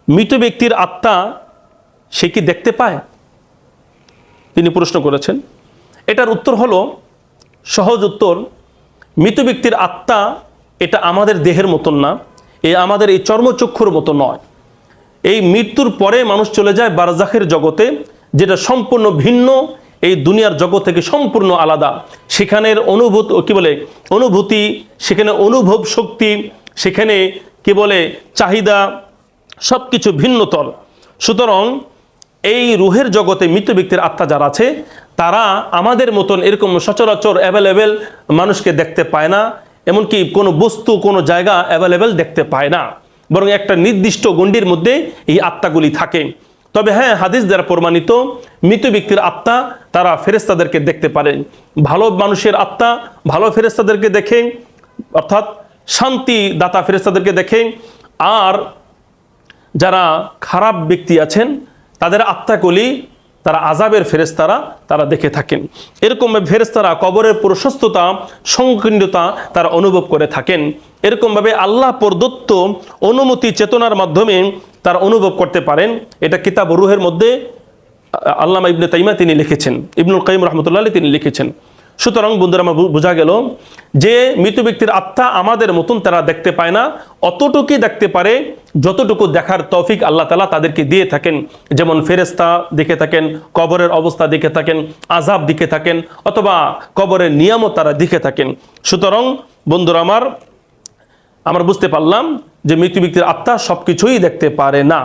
মৃত ব্যক্তির আত্মা সে কি দেখতে পায়? তিনি প্রশ্ন করেছেন। এটার উত্তর হলো, সহজ উত্তর, মৃত ব্যক্তির আত্মা এটা আমাদের দেহের মতন না, আমাদের এই চর্মচক্ষুর মতো নয়। এই মৃত্যুর পরে মানুষ চলে যায় বারজাখের জগতে, যেটা সম্পূর্ণ ভিন্ন, এই দুনিয়ার জগৎ থেকে সম্পূর্ণ আলাদা। সেখানের অনুভূতি, সেখানে অনুভব শক্তি, সেখানে কি বলে চাহিদা, সব কিছু ভিন্নতর। সুতরাং এই রুহের জগতে মৃত ব্যক্তির আত্মা যারা আছে তারা আমাদের মতন এরকম সচরাচর অ্যাভেলেবেল মানুষকে দেখতে পায় না, এমনকি কোনো বস্তু কোনো জায়গা অ্যাভেলেবেল দেখতে পায় না, বরং একটা নির্দিষ্ট গণ্ডির মধ্যে এই আত্মাগুলি থাকে। তবে হ্যাঁ, হাদিস দ্বারা প্রমাণিত মৃত ব্যক্তির আত্মা তারা ফেরেশতাদেরকে দেখতে পারে। ভালো মানুষের আত্মা ভালো ফেরেশতাদেরকে দেখে, অর্থাৎ শান্তি দাতা ফেরেশতাদেরকে দেখে, আর যারা খারাপ ব্যক্তি আছেন তাদের আত্মাগুলি তারা আযাবের ফেরেশতারা তারা দেখে থাকেন। এরকমভাবে ফেরেশতারা কবরের প্রশস্ততা সংকীর্ণতা তারা অনুভব করে থাকেন। এরকমভাবে আল্লাহ প্রদত্ত অনুমতি চেতনার মাধ্যমে তারা অনুভব করতে পারেন। এটা কিতাব রুহের মধ্যে আল্লামা ইবনে তাইমিয়া তিনি লিখেছেন, ইবনুল কাইয়িম রাহমাতুল্লাহ আলাইহি তিনি লিখেছেন। সুতরাং বন্ধুরা, আমার বোঝা গেল যে মৃত ব্যক্তির আত্মা আমাদের মতন তারা দেখতে পায় না, অতটুকুই দেখতে পারে যতটুকু দেখার তৌফিক আল্লাহ তাআলা তাদেরকে দিয়ে থাকেন। যেমন ফেরেশতা দেখে থাকেন, কবরের অবস্থা দেখে থাকেন, আযাব দেখে থাকেন, অথবা কবরের নিয়ামত তারা দেখে থাকেন। সুতরাং বন্ধুরা আমরা বুঝতে পারলাম যে মৃত ব্যক্তির আত্মা সবকিছুই দেখতে পারে না।